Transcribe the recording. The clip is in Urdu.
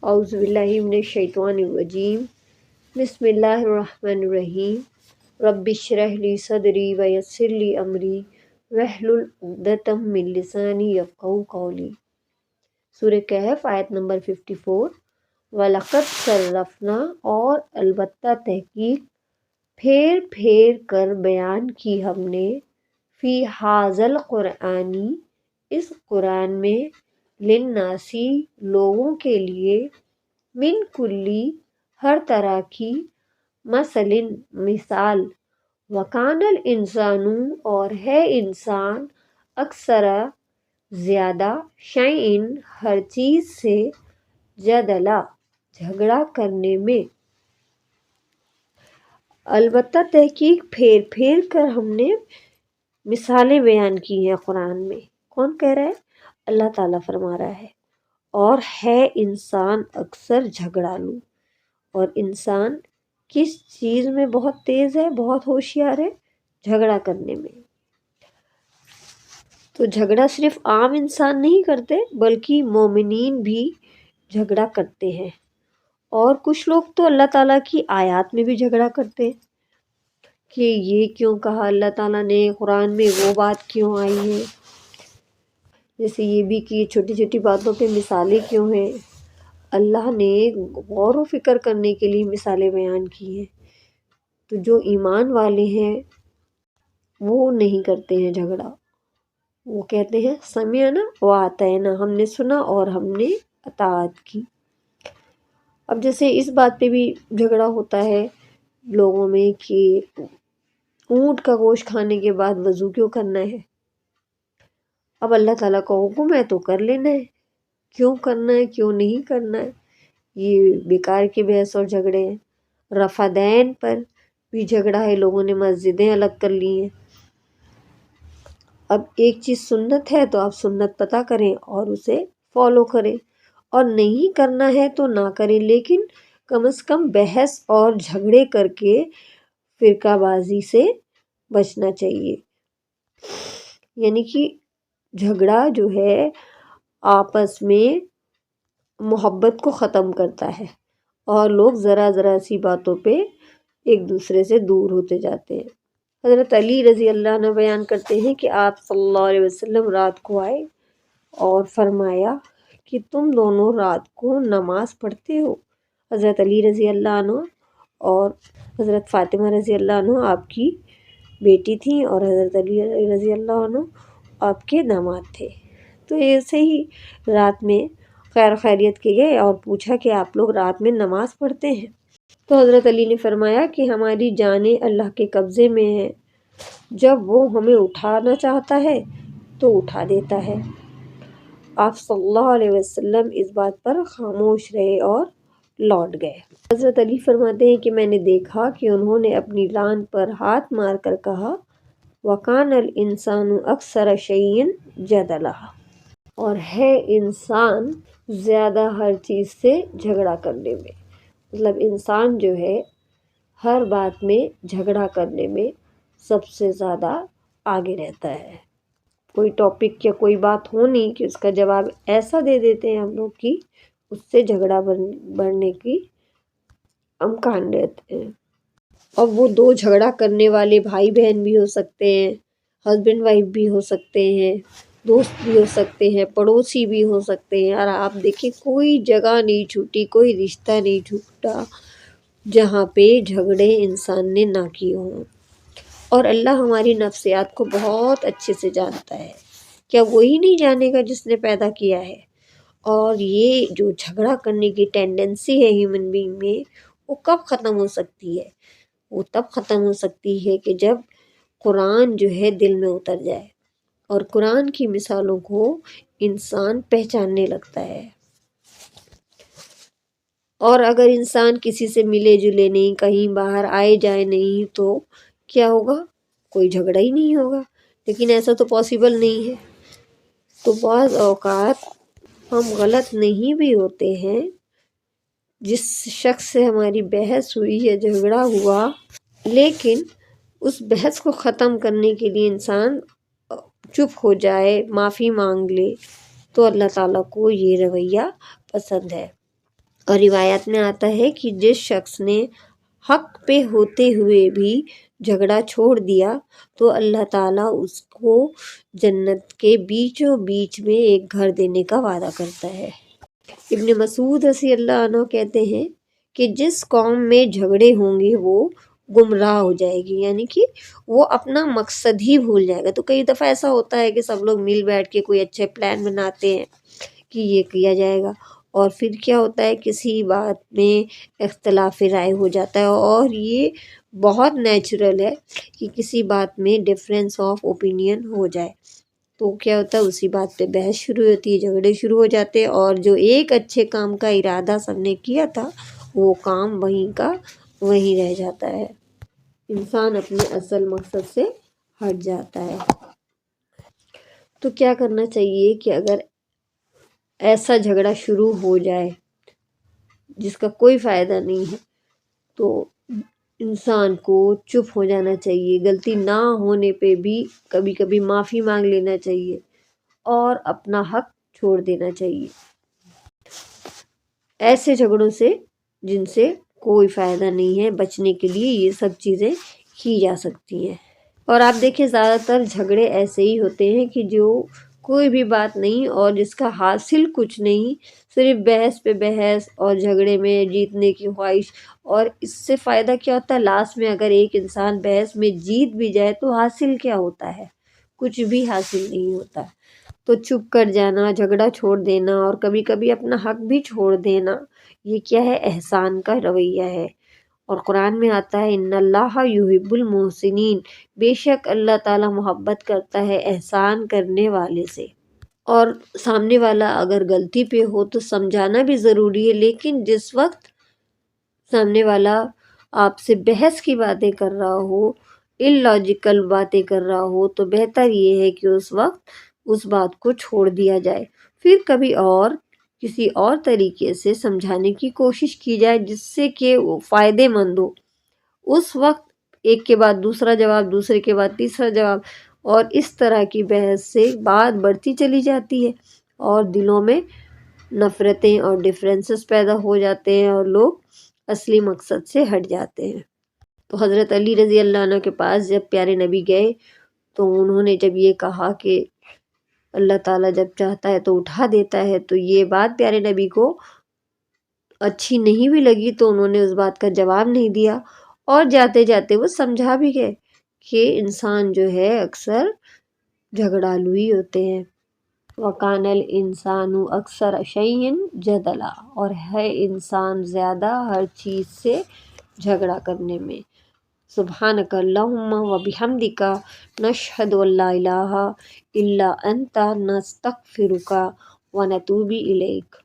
اعوذ باللہ من الشیطان الرجیم بسم اللہ الرحمن الرحیم رب اشرح لی صدری ویسر لی امری واحلل عقدۃ من لسانی یفقہوا قولی۔ سورہ کہف آیت نمبر 54۔ وَلَقَدْ صَرَّفْنَا اور البتہ تحقیق پھیر پھیر کر بیان کی ہم نے فی ھذا القرآن اس قرآن میں للناسی لوگوں کے لیے من کلی ہر طرح کی مثلاً مثال وکان الانسان اور ہے انسان اکثر زیادہ شیئن ہر چیز سے جدلا جھگڑا کرنے میں۔ البتہ تحقیق پھیر پھیر کر ہم نے مثالیں بیان کی ہیں قرآن میں۔ کون کہہ رہا ہے؟ اللہ تعالیٰ فرما رہا ہے۔ اور ہے انسان اکثر جھگڑالو، اور انسان کس چیز میں بہت تیز ہے، بہت ہوشیار ہے؟ جھگڑا کرنے میں۔ تو جھگڑا صرف عام انسان نہیں کرتے بلکہ مومنین بھی جھگڑا کرتے ہیں، اور کچھ لوگ تو اللہ تعالیٰ کی آیات میں بھی جھگڑا کرتے ہیں کہ یہ کیوں کہا اللہ تعالیٰ نے قرآن میں، وہ بات کیوں آئی ہے، جیسے یہ بھی کہ چھوٹی چھوٹی باتوں پہ مثالیں کیوں ہیں۔ اللہ نے غور و فکر کرنے کے لیے مثالیں بیان کی ہیں۔ تو جو ایمان والے ہیں وہ نہیں کرتے ہیں جھگڑا، وہ کہتے ہیں سمعنا وأطعنا، ہم نے سنا اور ہم نے اطاعت کی۔ اب جیسے اس بات پہ بھی جھگڑا ہوتا ہے لوگوں میں کہ اونٹ کا گوشت کھانے کے بعد وضو کیوں کرنا ہے؟ اب اللہ تعالیٰ کا حکم ہے تو کر لینا ہے، کیوں کرنا ہے کیوں نہیں کرنا ہے، یہ بیکار کے بحث اور جھگڑے ہیں۔ رفع دین پر بھی جھگڑا ہے، لوگوں نے مسجدیں الگ کر لی ہیں۔ اب ایک چیز سنت ہے تو آپ سنت پتہ کریں اور اسے فالو کریں، اور نہیں کرنا ہے تو نہ کریں، لیکن کم از کم بحث اور جھگڑے کر کے فرقہ بازی سے بچنا چاہیے۔ یعنی کہ جھگڑا جو ہے آپس میں محبت کو ختم کرتا ہے، اور لوگ ذرا ذرا سی باتوں پہ ایک دوسرے سے دور ہوتے جاتے ہیں۔ حضرت علی رضی اللہ عنہ بیان کرتے ہیں کہ آپ صلی اللہ علیہ وسلم رات کو آئے اور فرمایا کہ تم دونوں رات کو نماز پڑھتے ہو؟ حضرت علی رضی اللہ عنہ اور حضرت فاطمہ رضی اللہ عنہ آپ کی بیٹی تھیں، اور حضرت علی رضی اللہ عنہ آپ کے داماد تھے۔ تو ایسے ہی رات میں خیر خیریت کے گئے اور پوچھا کہ آپ لوگ رات میں نماز پڑھتے ہیں؟ تو حضرت علی نے فرمایا کہ ہماری جانیں اللہ کے قبضے میں ہیں، جب وہ ہمیں اٹھانا چاہتا ہے تو اٹھا دیتا ہے۔ آپ صلی اللہ علیہ وسلم اس بات پر خاموش رہے اور لوٹ گئے۔ حضرت علی فرماتے ہیں کہ میں نے دیکھا کہ انہوں نے اپنی لان پر ہاتھ مار کر کہا وَكَانَ الْإِنسَانُ أَكْثَرَ شَيْءٍ جَدَلًا، اور ہے انسان زیادہ ہر چیز سے جھگڑا کرنے میں۔ مطلب انسان جو ہے ہر بات میں جھگڑا کرنے میں سب سے زیادہ آگے رہتا ہے۔ کوئی ٹاپک یا کوئی بات ہونی کہ اس کا جواب ایسا دے دیتے ہیں ہم لوگ کہ اس سے جھگڑا بڑھنے کی امکان رہتے ہیں۔ اب وہ دو جھگڑا کرنے والے بھائی بہن بھی ہو سکتے ہیں، ہسبینڈ وائف بھی ہو سکتے ہیں، دوست بھی ہو سکتے ہیں، پڑوسی بھی ہو سکتے ہیں، اور آپ دیکھیں کوئی جگہ نہیں چھوٹی، کوئی رشتہ نہیں چھوٹا جہاں پہ جھگڑے انسان نے نہ کیے ہوں۔ اور اللہ ہماری نفسیات کو بہت اچھے سے جانتا ہے، کیا وہی نہیں جانے گا جس نے پیدا کیا ہے؟ اور یہ جو جھگڑا کرنے کی ٹینڈنسی ہے ہیومن بینگ میں، وہ کب ختم ہو سکتی ہے؟ وہ تب ختم ہو سکتی ہے کہ جب قرآن جو ہے دل میں اتر جائے اور قرآن کی مثالوں کو انسان پہچاننے لگتا ہے۔ اور اگر انسان کسی سے ملے جلے نہیں، کہیں باہر آئے جائے نہیں، تو کیا ہوگا؟ کوئی جھگڑا ہی نہیں ہوگا۔ لیکن ایسا تو پاسبل نہیں ہے۔ تو بعض اوقات ہم غلط نہیں بھی ہوتے ہیں، جس شخص سے ہماری بحث ہوئی یا جھگڑا ہوا، لیکن اس بحث کو ختم کرنے کے لیے انسان چپ ہو جائے، معافی مانگ لے، تو اللہ تعالیٰ کو یہ رویہ پسند ہے۔ اور روایات میں آتا ہے کہ جس شخص نے حق پہ ہوتے ہوئے بھی جھگڑا چھوڑ دیا تو اللہ تعالیٰ اس کو جنت کے بیچوں بیچ میں ایک گھر دینے کا وعدہ کرتا ہے۔ ابن مسعود رضی اللہ عنہ کہتے ہیں کہ جس قوم میں جھگڑے ہوں گے وہ گمراہ ہو جائے گی، یعنی کہ وہ اپنا مقصد ہی بھول جائے گا۔ تو کئی دفعہ ایسا ہوتا ہے کہ سب لوگ مل بیٹھ کے کوئی اچھے پلان بناتے ہیں کہ یہ کیا جائے گا، اور پھر کیا ہوتا ہے کسی بات میں اختلاف رائے ہو جاتا ہے، اور یہ بہت نیچرل ہے کہ کسی بات میں ڈفرینس آف اوپینین ہو جائے، تو کیا ہوتا ہے اسی بات پہ بحث شروع ہوتی ہے، جھگڑے شروع ہو جاتے ہیں، اور جو ایک اچھے کام کا ارادہ سب نے کیا تھا وہ کام وہیں کا وہیں رہ جاتا ہے، انسان اپنے اصل مقصد سے ہٹ جاتا ہے۔ تو کیا کرنا چاہیے کہ اگر ایسا جھگڑا شروع ہو جائے جس کا کوئی فائدہ نہیں ہے تو انسان کو چپ ہو جانا چاہیے، غلطی نہ ہونے پہ بھی کبھی کبھی معافی مانگ لینا چاہیے اور اپنا حق چھوڑ دینا چاہیے، ایسے جھگڑوں سے جن سے کوئی فائدہ نہیں ہے بچنے کے لیے یہ سب چیزیں کی جا سکتی ہیں۔ اور آپ دیکھیں زیادہ تر جھگڑے ایسے ہی ہوتے ہیں کہ جو کوئی بھی بات نہیں اور جس کا حاصل کچھ نہیں، صرف بحث پہ بحث اور جھگڑے میں جیتنے کی خواہش، اور اس سے فائدہ کیا ہوتا ہے لاسٹ میں اگر ایک انسان بحث میں جیت بھی جائے تو حاصل کیا ہوتا ہے؟ کچھ بھی حاصل نہیں ہوتا۔ تو چپ کر جانا، جھگڑا چھوڑ دینا اور کبھی کبھی اپنا حق بھی چھوڑ دینا، یہ کیا ہے؟ احسان کا رویہ ہے۔ اور قرآن میں آتا ہے ان اللہ یحب المحسنین، بے شک اللہ تعالیٰ محبت کرتا ہے احسان کرنے والے سے۔ اور سامنے والا اگر غلطی پہ ہو تو سمجھانا بھی ضروری ہے، لیکن جس وقت سامنے والا آپ سے بحث کی باتیں کر رہا ہو، اللاجیکل باتیں کر رہا ہو، تو بہتر یہ ہے کہ اس وقت اس بات کو چھوڑ دیا جائے، پھر کبھی اور کسی اور طریقے سے سمجھانے کی کوشش کی جائے جس سے کہ وہ فائدے مند ہو۔ اس وقت ایک کے بعد دوسرا جواب، دوسرے کے بعد تیسرا جواب، اور اس طرح کی بحث سے بات بڑھتی چلی جاتی ہے اور دلوں میں نفرتیں اور ڈفرینسز پیدا ہو جاتے ہیں اور لوگ اصلی مقصد سے ہٹ جاتے ہیں۔ تو حضرت علی رضی اللہ عنہ کے پاس جب پیارے نبی گئے تو انہوں نے جب یہ کہا کہ اللہ تعالیٰ جب چاہتا ہے تو اٹھا دیتا ہے، تو یہ بات پیارے نبی کو اچھی نہیں بھی لگی، تو انہوں نے اس بات کا جواب نہیں دیا، اور جاتے جاتے وہ سمجھا بھی گئے کہ انسان جو ہے اکثر جھگڑالو ہی ہوتے ہیں۔ وَكَانَ الْإِنسَانُ أَكْثَرَ شَيْءٍ جَدَلًا، اور ہے انسان زیادہ ہر چیز سے جھگڑا کرنے میں۔ سبحانک اللہم وبحمدک نشہد ان لا الہ الا انت نستغفرک ونتوب الیک۔